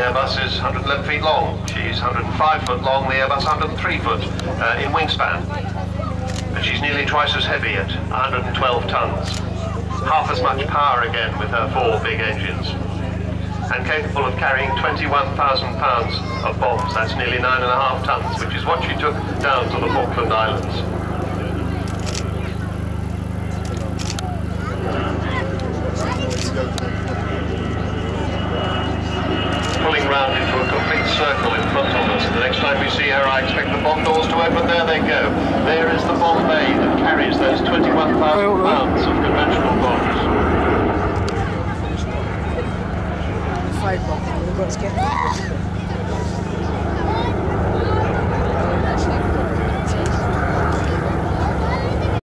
Airbus is 111 feet long. She's 105 foot long, the Airbus 103 foot in wingspan. And she's nearly twice as heavy at 112 tons. Half as much power again with her 4 big engines. And capable of carrying 21,000 pounds of bombs. That's nearly 9.5 tons, which is what she took down to the Falkland Islands. Pulling round into a complete circle in front of us. The next time we see her, I expect the bomb doors to open. There they go. There is the bomb bay that carries those 21,000 pounds of conventional bombs. We've got to get